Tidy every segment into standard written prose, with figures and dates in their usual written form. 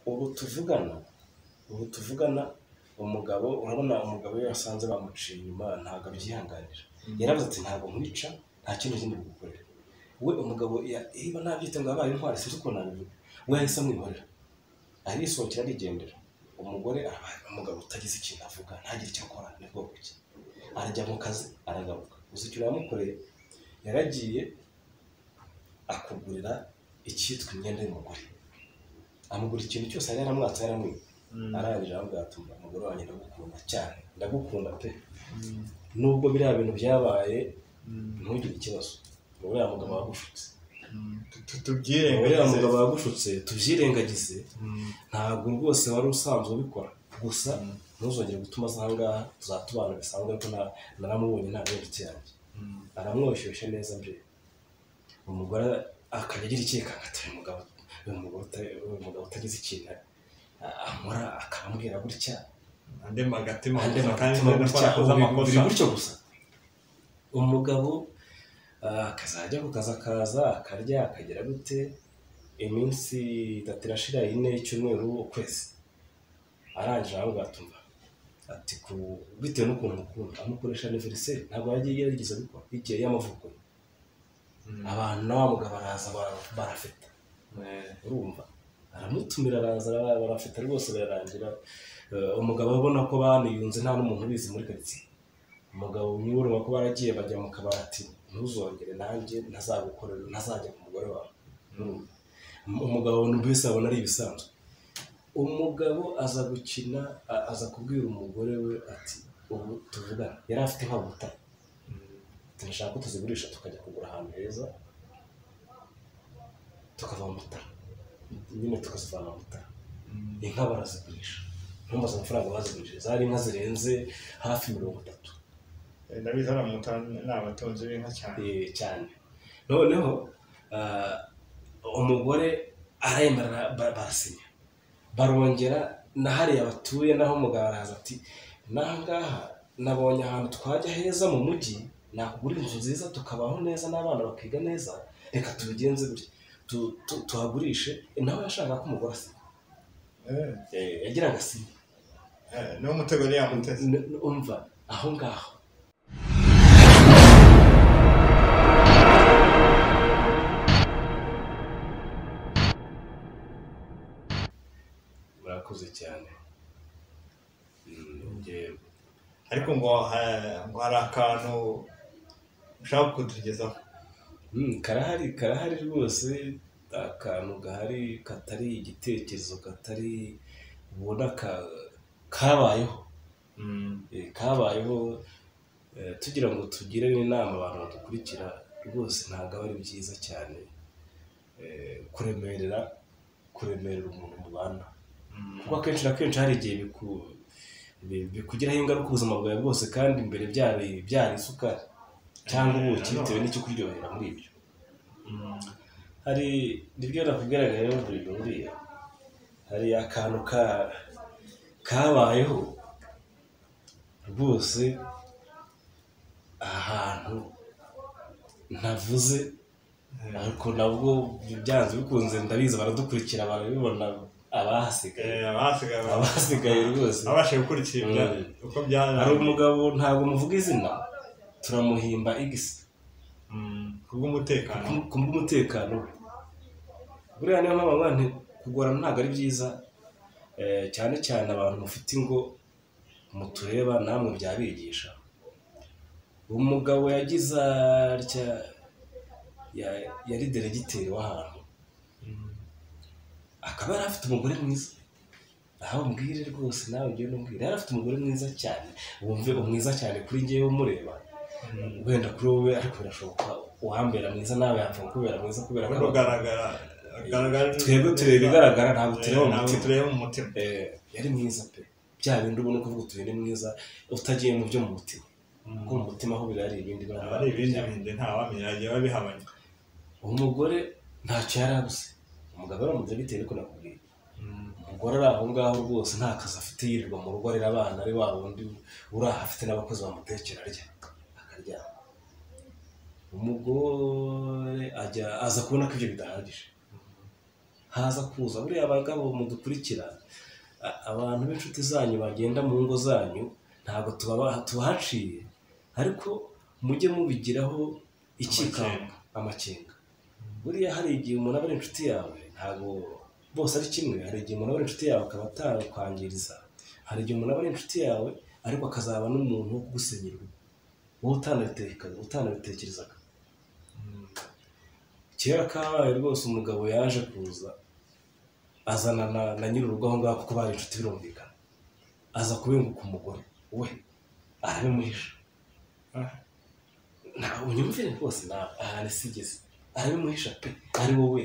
ubu tuvugana umugabo urabona umugabo iyo yasanze bamuciye inyuma ntabwo abyihanganira yaravuze ati ntabwo nkwica nta kintu kindi gukorera we umugabo iba nabyita ngo abaye intwari sinzi uko nabivuga we yahise amwihorera arisohokera arigendera umugabo utagize ikintu avuga ntagire icyo akora ni bwoko ki arajya mu kazi aragaruka gusa icyo yamukoreye yaragiye akugurira icyitwa imyenda y'umugore amugura ikintu cyose yari yaramwatse yaramwiba arangije avuga ati umugore wanjye ndagukunda cyane ndagukunda pe nubwo biriya bintu byabaye ntugire ikibazo uriya mugabo wagushutse tubyirengagize ntabwo rwose wari usanzwe ubikora gusa ntuzongere gutuma aza ahangaha tuzatubana bisanzwe ariko naramubonye nta bindi yanjye aramwoshyushya neza mbere umugore akajya agira ikikanga ati umugabo utagize ikintu amura akamubwira gutya andema agatima biri gutyo gusa umugabo akazajya ku kazi akaza akarya akagera gute iminsi 3 irashira 4 icyumweru ukwezi arangije aho gatumva ati bitewe n'ukuntu mukunda amukoresha anniversaire ntabwo yagiye yarigeze abikora igihe y'amavuko abantu nawe mugabo araza barafeta urumva aramutumira araza barafeta rwose bararangira umugabo abona ko baniyunze nta n'umuntu ubizi muri karitsiye umugabo nyuruma ko baragiye bajya mu kabati ntuzongere nanjye ntazagukorera ntazajya ku mugore wawe umugabo wese abona ari ibisanzwe umugabo aza gukina aza kubwira umugore we ati ubu tuvugana yari afite inkabuta tunashaka ko tuzigurisha tukajya kugura ahantu heza tukava mu mutara nyine tukazivana mu mutara inka barazigurisha ntumbaze amafaranga bazigurishije zari inka zirenze hafi 30 ndabizi ari amutara n'abatonzi b'inka cyane noneho umugore aremera barasinya barongera na hariya batuye naho umugabo araza ati nangaha nabonye ahantu twajya heza mu mujyi nakugura inzu nziza tukabaho neza n'abana bakiga neza reka tubigenze gutya tuhagurishe nawe yashaka ko umugore asinya yagira ngo asinye niwo mutego yari yamuteze umva aho ngaho murakoze cyane ariko ngo hari akantu ushaka kutugezaho karahari rwose akantu gahari katari igitekerezo katari ubona kabayeho tugira ngo tugire n'inama abantu badukurikira rwose ntabwo ari byiza cyane kuremerera umuntu mubana kuko akenshi na kenshi hari igihe bikugiraho ingaruka ubuzima bwawe bwose kandi imbere byari isukari cyangwa ubuki bitewe n'icyo kuryohera muri ibyo hari nibyo nakugaragaye buriya hari akantu kabayeho rwose ahantu ntavuze ariko nabwo byanze bikunze ndabizi baradukurikira barabibona abahasigaye rwose abashe gukurikira uko byaje hari umugabo ntabwo muvuga izina turamuhimba igisi kubw'umutekano buriya niyo mpamvu abantu kugorana ntabwo ari byiza cyane cyane abantu mufite ingo mutureba namwe byabigisha umugabo yagize atya yari deregiteri w'ahantu akaba yari afite umugore mwiza aho umbwire rwose nawe ugiye umbwire yari afite umugore mwiza cyane wumve umwiza cyane kuri ngewe umureba wenda kuri wowe ariko birashoboka uwambera mwiza nawe yapfa kubera mwiza kubera ko ugaragara twebwe tureba igaragara ntabwo tureba mu mutima yari mwiza pe bya bindi ubona uko uvuga utuye ni mwiza utagiye mu byo mu mutima kuko mu mutima aho birari ibindi ntawamenya yagiye babihabanye umugore ntacyo yari abuze umugabo yaramutse bitewe n'uko nakubwiye umugore ari aho ngaho rwose nta kazi afite yirirwa mu rugo arera abana ari wa wundi uri aha afite n'abakozi bamutekera arya akaryama umugore aza kubona ko ibyo bidahagije haza kuza buriya abagabo mudukurikira, abantu b'inshuti zanyu bagenda mu ngo zanyu ntabwo tubahaciye, ariko mujye mubigiraho ikikanga amakenga. Buriya hari igihe umuntu aba ari inshuti yawe, ntabwo bose ari kimwe. Hari igihe umuntu aba ari inshuti yawe akaba atakwangiriza, hari igihe umuntu aba ari inshuti yawe ariko akazaba n'umuntu wo kugusenyera wowe utanabitekerezaga. Kera kabaye rwose umugabo yaje kuza azana na nyir'urugo aho ngaho kuko bari inshuti birumvikana, aza kubenguka umugore we arabimuhisha. Ntabwo unyumvire rwose ahantu sigeze, arabimuhisha pe, ari wowe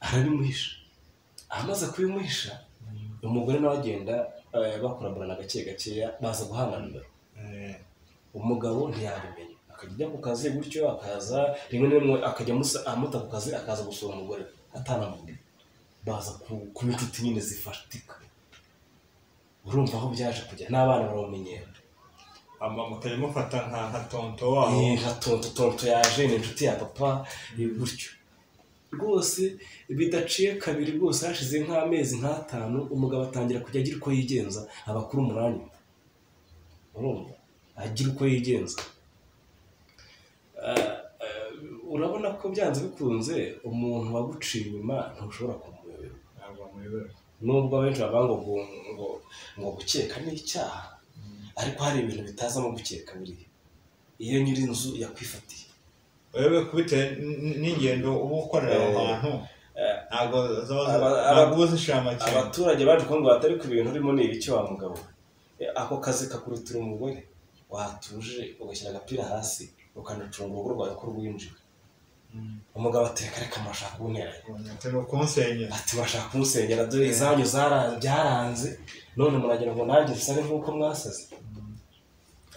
arabimuhisha. Amaze kubimuhisha umugore nawe agenda bakuraburana gake gakeya, baza guhana nimero. Umugabo ntiyabimenya, akajya ajya ku kazi gutyo, akaza rimwe na rimwe akajya amuta ku kazi, akaza gusura umugore atanamubwiye. Baza kuba inshuti nyine zifatika. Urumva aho byaje kujya, n'abana baramenyera. Mukajya mufata nka tonto wabo. Nka tonto yaje ni inshuti ya papa, gutyo rwose. Bidaciye kabiri rwose, hashize nk'amezi nk'atanu, umugabo atangira kujya agira uko yigenza abakuru umunani. Urumva agira uko yigenza. Urabona ko byanze bikunze umuntu waguciye inyuma ntushobora kumuyoberwa. Nubwo abenshi bavuga ngo gukeka ni icyaha, ariko hari ibintu bitazamo gukeka. Buriya iyo nyiri inzu yakwifatiye, wewe kubitewe n'ingendo uba ukorera aho hantu, ntabwo uzishira make. Abaturage baje ko ngo batari ku bintu urimo ni ibiki wa mugabo. Ako kazi kakurutira umugore, watuje ugashyira agapira hasi ukanacunga urugo rwawe ko rwinjira. Umugabo ateka reka mashaka kuntera, ati bashaka kumusenyera, dore izanyu byaranze, none muragira ngo nanjye bisane nk'uko mwasaze.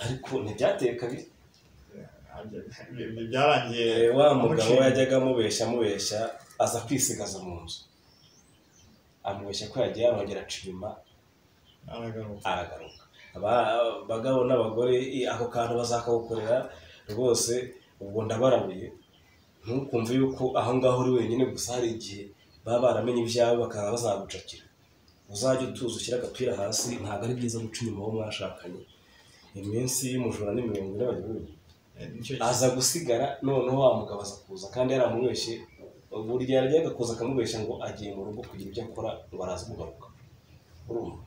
Ariko ntibyateye kabiri, byarangiye. Wa mugabo yajyaga amubeshya aza kwisigaza mu nzu, amubeshya ko yagiye arongera aca inyuma aragaruka. Abagabo n'abagore ako kantu bazakagukorera rwose. Ubwo ndabarabuye, ntukumve yuko aho ngaho uri wenyine gusa. Hari igihe baba baramenye ibyawe bakaba bazagucakira. Uzajya utuza ushyira agapira hasi, ntabwo ari byiza guca inyuma wo mwashakanye. Iminsi y'umujura ni 40 aza gusigara. Noneho wa mugabo aza kuza kandi yaramubeshye. Burya yarajyaga kuza akamubeshya ngo agiye mu rugo kugira ibyo akora, ngo araza kugaruka. Urumva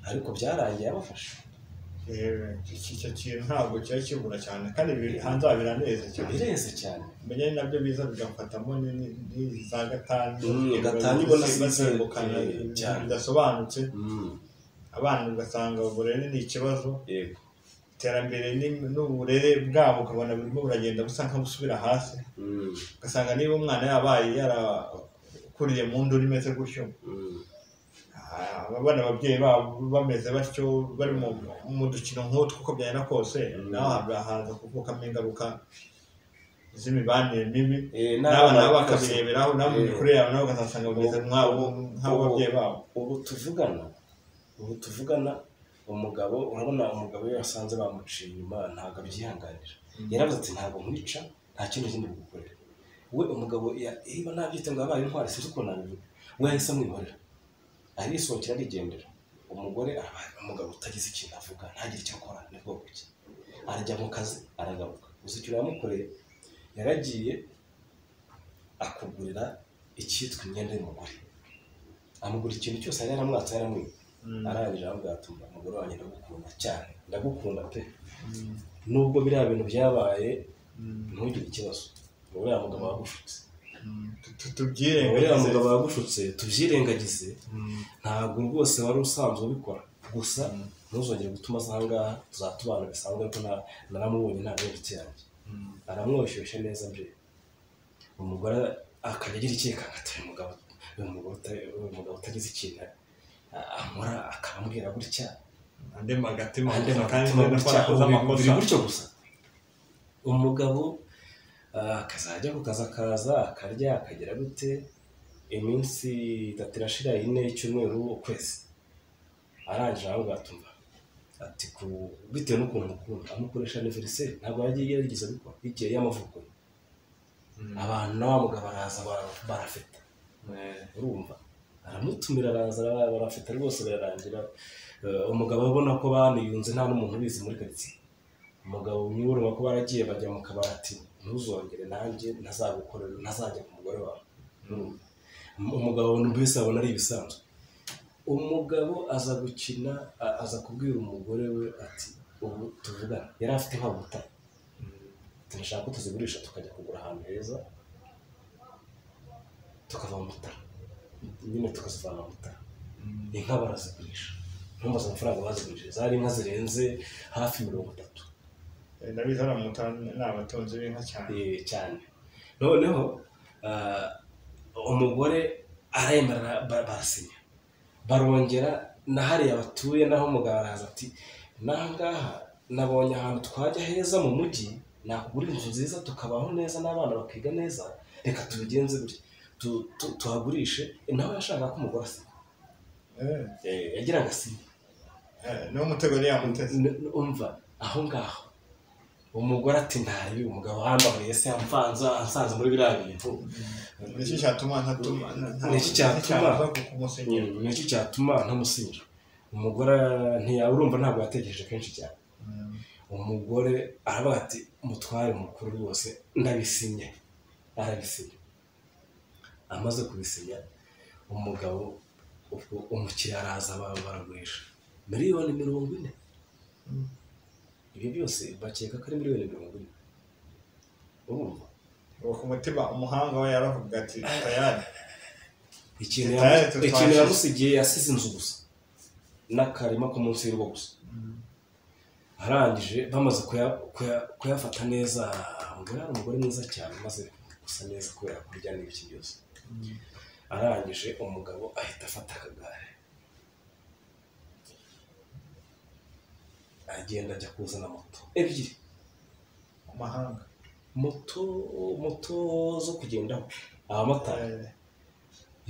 ariko byarangiye abafashe. Icyo kintu ntabwo cyari kibura cyane, kandi hanze biraneze cyane. Bireze cyane. Mbere nabyo biza bigafatamo za gatanu ubona zisimbukana bidasobanutse. Abana ugasanga uburere ni ikibazo. Iterambere n'uburere bwabo ukabona burimo buragenda busa nk'abusubira hasi. Ugasanga niba umwana yabaye yarakuriye mu nduru imeze gutyo, abana ababyeyi babo bameze batyo, bari mu dukino nk'utwo uko byagenda kose, naho haza kuvukamo ingaruka z'imibanire mibi. N'abana nabo bakabireberaho, nabo mu mikurire yabo nabo ugasanga bameze nk'ababyeyi babo. Ubu tuvugana umugabo, urabona umugabo iyo yasanze bamuciye inyuma ntabwo abyihanganira. Yaravuze ati ntabwo nkwica, nta kintu kindi gukorera. We umugabo niba nabyita ngo abaye intwari, sinzi uko nabivuga, we yahise amwihorera, arisohokera arigendera. Umugabo utagize ikintu avuga, ntagire icyo akora, ni bwoko ki. Arajya mu kazi aragaruka. Uzi icyo yamukoreye? Yaragiye akugurira icyitwa imyenda y'umugore, amugura ikintu cyose yari yaramwatse yaramwiba. Arangije aramubwira ati umugore wanjye ndagukunda cyane, ndagukunda pe, nubwo biriya bintu byabaye ntugire ikibazo. Uriya mugabo wagushutse, uriya mugabo wagushutse tubyirengagize. Ntabwo rwose wari usanzwe ubikora, gusa ntuzongere gutuma aza aha ngaha, tuzatubana bisanzwe. Ariko naramubonye ntabwo inshuti yanjye, aramwoshyushye neza bye. Umugore akajya agira ikikanga ati uyu mugabo utagize ikintu amura, akambwira gutya ande magatima biri gutyo gusa. Umugabo akazajya ku kazi, akaza akarya akagera gute, iminsi 3 irashira, 4 icyumweru, ukwezi. Arangije aramubwira ati bitewe n'ukuntu mukunda, amukoresha anniversaire. Ntabwo yagiye yarigeze abikora igihe y'amavuko ye. Abantu na wa mugabo baraza barafeta, urumva aramutumira araza barafite rwose birarangira umugabo abona ko baniyunze nta n'umuntu ubizi muri karitsiye umugabo urumva ko baragiye bajya mu kabati ntuzongere nanjye ntazagukorera ntazajya ku mugore wawe umugabo mbese abona ari ibisanzwe umugabo aza gukina aza kubwira umugore we ati ubu tuvugana yari afite nka butare turashaka ko tuzigurisha tukajya kugura ahantu heza tukava mu Mutara nyine tukazivana mu Mutara inka barazigurisha ntumbaze amafaranga bazigurishije zari inka zirenze hafi 30 ndabizana mu Mutara n'abatonzi b'inka cyane noneho umugore aremera barasinya barongera na hariya batuye naho umugabo araza ati nangaha nabonye ahantu twajya heza mu mujyi nakugura inzu nziza tukabaho neza n'abana bakiga neza reka tubigenze gutya tuhagurishe nawe yashaka ko umugore asinya yagira ngo asinye niwo mutego yari yamuteze umva aho ngaho umugore ati ntari umugabo hambariye se ansanze muri biriya bintu niki cyatuma ntamusinyira umugore urumva ntabwo yatekereje kenshi cyane umugore aravuga ati umutware mukuru rwose ndabisinye arabisinya amaze kubisinya umugabo umukiriya araza baragurisha 40,000,000 ibyo byose bakeka ko ari 40,000,000 urumva ku mutima umuhanga we yaravuga ati tayari ikintu yamusigiye yasize inzu gusa n'akarima ko munsi y'urugo gusa arangije bamaze kuyafata neza umugore mwiza cyane maze gusa neza kubera kurya n'ibiki byose arangije umugabo ahita afata akagare agenda ajya kuzana moto ebyiri ku mahanga moto zo kugendaho abamotari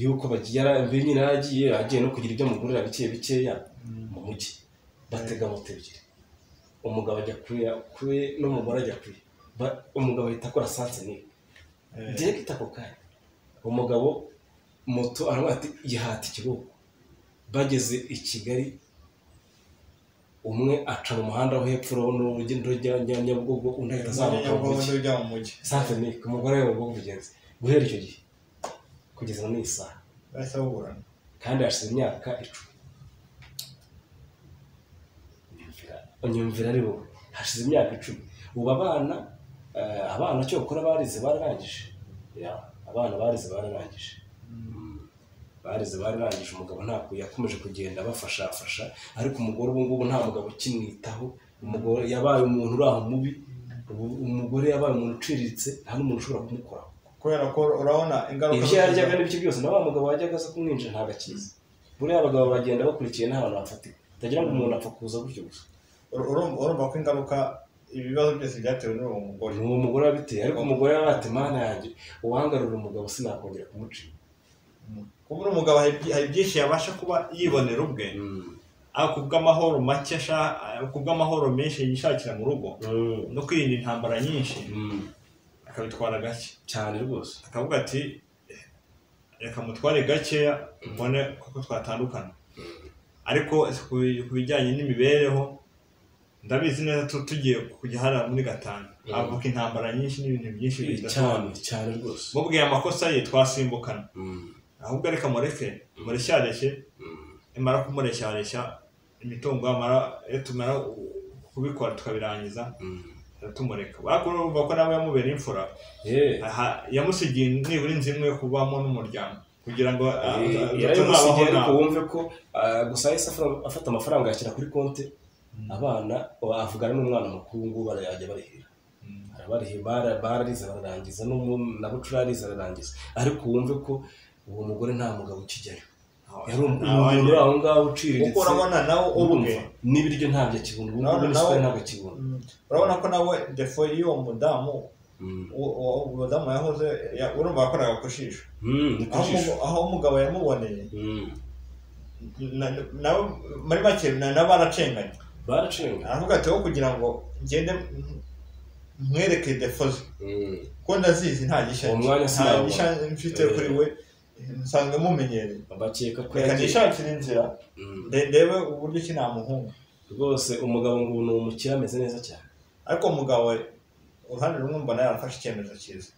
yuko bagira nyine agiye no kugira ibyo amugurira bikeya mu mujyi batega moto ebyiri umugabo ajya kuye n'umugore ajya kuye umugabo ahita akora sanse direct ako kanya umugabo moto aravuga ati yihata ikiboko bageze i Kigali umwe aca mu muhanda wo hepfo n'urugendo rujya Nyabugogo undi ahita azamuka mu mujyi sanse umugore we mu bugenzi guhera icyo gihe kugeza no isaha basaburana kandi hashize imyaka 10 unyumvira ari wowe hashize imyaka 10 ubu abana cyo gukora barize bararangije abana barize bararangije umugabo ntabwo yakomeje kugenda bafasha ariko umugore ubu ngubu nta mugabo ukimwitaho umugore yabaye umuntu uraho mubi umugore yabaye umuntu uciriritse nta n'umuntu ushobora kumukora kubera ko urabona ingaruka ibyo yaryaga n'ibiki byose na wa mugabo wajyaga aza kumwinjira ntabwo akiza buriya abagabo bagenda bakurikiye n'abantu bafatika utagira ngo umuntu apfa kuza gutyo gusa urumva ko ingaruka ibibazo byose byatewe n'uwo mugore ni uwo mugore wabiteye ariko umugore yabati mana yanjye uwangarura umugabo sinakongera kumucira kuba umugabo hari byinshi yabasha kuba yibonera ubwe kubw'amahoro make kubw'amahoro menshi yishakira mu rugo no kwirinda intambara nyinshi akabitwara gake cyane rwose akavuga ati reka mutware gakeya mbone kuko twatandukana ariko ku bijyanye n'imibereho ndabizi neza tugiye kujya hariya muri Gatanu avuka intambara nyinshi n'ibintu byinshi cyane rwose mubwiye amakosa ye twasimbukana ahubwo reka mureshyareshye imara kumureshyareshya imitungo tumara kubikora tukabirangiza tumureka urumva ko nawe yamubereye imfura yamusigiye nibura inzu imwe yo kubamo n'umuryango kugira ngo yaramusigiye ariko wumve ko gusa yahise afata amafaranga yashyira kuri konti abana avugana n'umwana mukuru ngo barajya barihira bararize bararangiza na bucura arize ararangiza ariko wumve ko uwo mugore nta mugabo ukijyayo yari umuntu uri aho ngaho uciriritse kuko urabona nawe ubwe n'ibiryo ntabyo akibona ubu ngubu n'isukari ntabwo akibona urabona ko nawe defo y'uwo mudamu yahoze urumva yakoraga ku jisho aho umugabo yamuboneye nawe muri make nabo baracenganye aravuga ati wowe kugira ngo ngende mwereke defo ze ko ndazizi nta gishya mfite kuri we nsanzwe mumenyereye bakeka ko reka nishakire inzira ndebe uburyo ki namuhunga rwose umugabo ngo ni umukire ameze neza cyane ariko umugabo uruhande rumwe mbona yarafashe icyemezo cyiza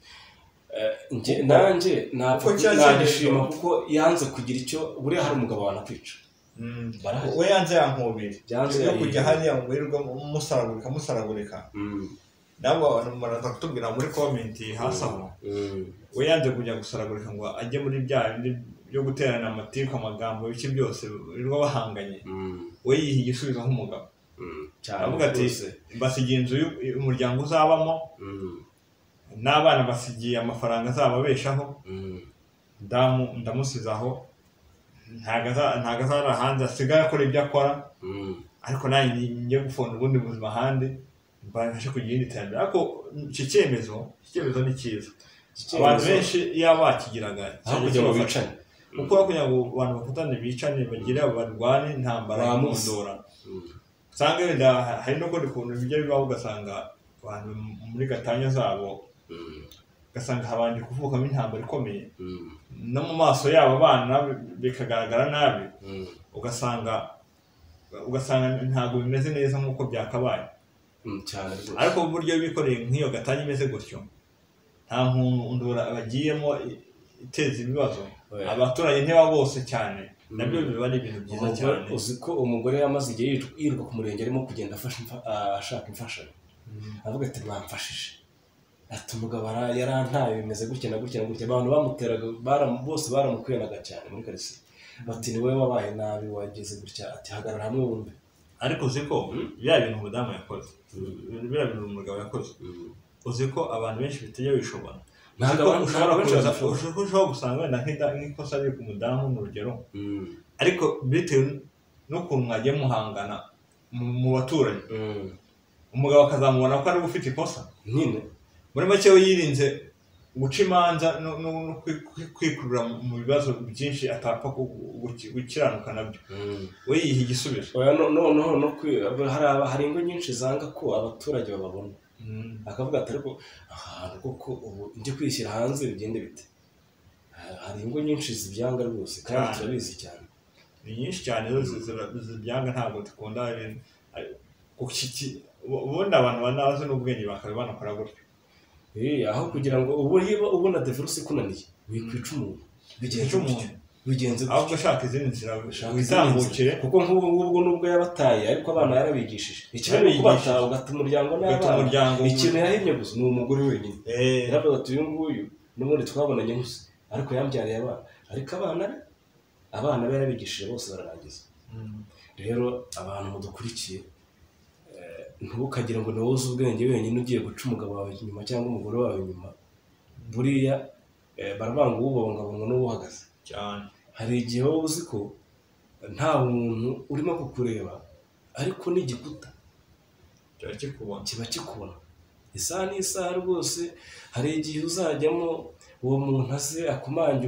nanjye nagishima kuko yanze kugira icyo buriya hari umugabo wanakwica we yanze yankubiri yo kujya hariya ngo wirirwe musaragurika nabo muraza kutubwira muri komenti hasi aho we yanze kujya gusaragurika ngo ajye muri bya byo guterana amatiku amagambo biki byose birirwa bahanganye we yiha igisubizo nk'umugabo avuga ati basigiye inzu umuryango uzabamo n'abana basigiye amafaranga azababeshaho ndamusize aho ntago azara hanze asigaye akora ibyo akora ariko nanjye njye gufunda ubundi buzima ahandi mbashe kugira irindi terambere ariko iki cyemezo ni cyiza abantu benshi iyo bakigiraga kugira ngo bicane kuko kugira ngo abantu bafatane bicane bagire barwane intambara y'umundora usanga wenda hari n'ukundi kuntu bijya bibaho ugasanga abantu muri gatanya zabo ugasanga habanje kuvukamo intambara ikomeye no mu maso yabo abana bikagaragara nabi ugasanga ntabwo bimeze neza nk'uko byakabaye ariko uburyo bikoreye nk'iyo gatanya imeze gutyo nta nkundura bagiyemo iteza ibibazo abaturage ntibaba bose cyane nabyo biba ari ibintu byiza cyane uzi ko umugore yamaze igihe yiruka ku murenge arimo kugenda ashaka imfashanyo avuga ati mwamfashije ati umugabo yarantaye bimeze gutya na gutya na gutya abantu bamuteraga bose baramukwenaga cyane muri karitsiye bati ni wowe wabaye nabi wageze gutya ati hagarara hamwe wumve ariko uzi ko biriya bintu umudamu yakoze biriya bintu umugabo yakoze uzi ko abantu benshi bitajya bishobora ushobora gusanga wenda nk'ikosa riri ku mudamu ni urugero ariko bitewe n'ukuntu mwagiye muhangana mu baturanyi umugabo akazamubona ko ari ufite ikosa nyine muri make we yirinze guca imanza no kwikurura mu bibazo byinshi atapfa gukiranuka nabyo we yiha igisubizo hari ingo nyinshi zanga ko abaturage bababona akavuga ati ariko ahantu koko ubu njye kwishyira hanze bigende bite hari ingo nyinshi zibyanga rwose kandi turabizi cyane ni nyinshi cyane zibyanga ntabwo dukunda ubundi abantu banazi n'ubwenge bakaba banakora gutyo aho kugira ngo ubona divorce ikunaniye wikwica umuntu bigenze ahubwo ushaka izindi nzira witambukire kuko nk'ubu nubwo yabataye ariko abana yarabigishije ikibazo kubata ugata umuryango n'abana ikintu yahinnye gusa ni umugore wenyine yaravuga ati uyu nguyu n'ubundi twabonanye gusa ariko yambyariye abana ariko abana be yarabigishije bose bararangiza rero abantu mudukurikiye ntukagire ngo niwowe uzi ubwenge wenyine ugiye guca umugabo wawe inyuma cyangwa umugore wawe inyuma buriya baravanga uwubungabunga n'uwuhagaze cyane hari igihe wowe uzi ko nta muntu urimo kukureba ariko n'igikuta kiba kikubona isaha n'isaha rwose hari igihe uzajyamo uwo muntu aze akumange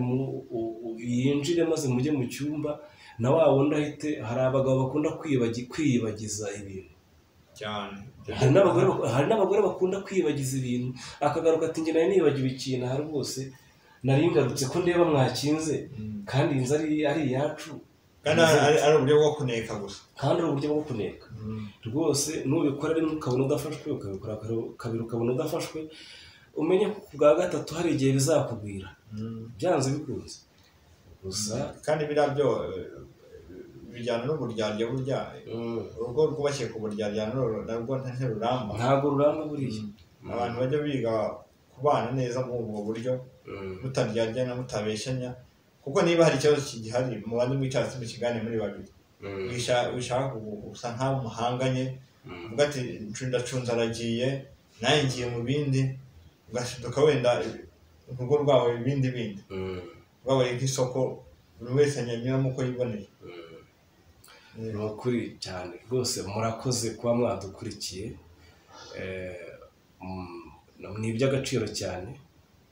yinjire maze mujye mu cyumba na wa wundi ahite hari abagabo bakunda kwiyibagiza ibintu cyane hari n'abagore bakunda kwibagiza ibintu akagaruka ati njye nari nibagiwe ikintu aha rwose nari ngarutse ko ndeba mwakinze kandi inzu ari iyacu kandi ari uburyo bwo kuneka gusa kandi ari uburyo bwo kuneka rwose nubikora rimwe ukabona udafashwe ukabikora kabiri ukabona udafashwe umenye ko ku bwa gatatu hari igihe bizakugwira byanze bikunze gusa kandi biriya byo bijyana n'uburyarya burya urugo rwubakiye ku buryarya narwo ntiruramba ntabwo ruramba buriya abantu bajya biga kubana neza muri ubwo buryo mutaryarya mutabeshyanya kuko niba hari ikibazo kigihari mubanze mwicara mu kiganiro muri babiri wishaka gusa nk'aho muhanganye uvuga ati ndacunze aragiye nawe ngiye mu bindi ugashiduka wenda urugo rwawe ibindi rwabaye nk'isoko buri wese anyanyuramo uko yiboneye ni ukuri cyane rwose murakoze kuba mwadukurikiye ni iby'agaciro cyane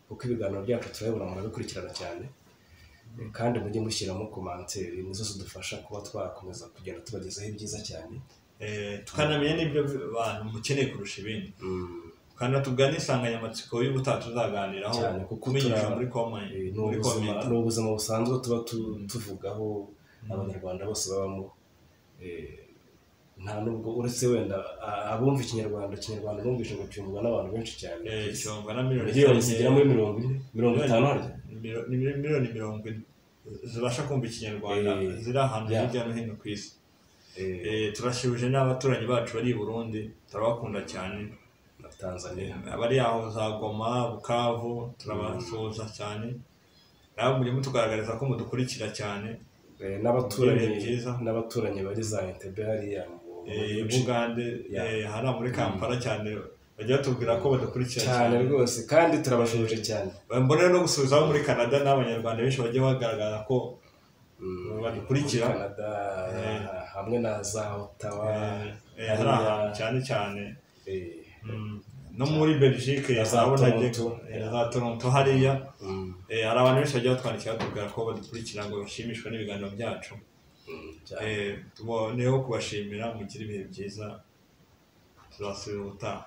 kuko ibiganiro byacu turabibona murabikurikirana cyane kandi mujye mushyiramo komanteri nizo zidufasha kuba twakomeza kugenda tubagezaho ibyiza cyane tukanamenya n'ibyo abantu mukeneye kurusha ibindi kandi tubwa n'insanganyamatsiko y'ubutaha tuzaganiraho kumenyesha muri komenti ni ubuzima busanzwe tuba tuvugaho abanyarwanda bose babamo nta nubwo uretse wenda abumva ikinyarwanda bumvise ngo cyumvwa n'abantu benshi cyane cyumvwa na miliyoni zigera muri 50 harya miliyoni 40 zibasha kumva ikinyarwanda ziri ahantu hirya no hino ku isi. Turashibuje n'abaturanyi bacu bari i Burundi turabakunda cyane na Tanzania abari aho za Goma Bukavu turabasuhuza cyane nabo muri mutugaragariza ko mudukurikira cyane n'abaturanyi bari za Entebbe hariya Bugande hari muri Kampala cyane bajya batubwira ko badukurikira cyane rwose kandi turabashuje cyane. Mbona no gusubiza muri Canada n'abanyarwanda benshi bajya bagaragaza ko badukurikira Canada hamwe na za Ottawa cyane no muri Belgique za Toronto hariya hari abantu benshi bajya batwandikira batubwira ko badukurikira ngo bashimishwe n'ibiganiro byacu. Tuboneyeho kubashimira mugire ibihe byiza tuzasubira ubutaha.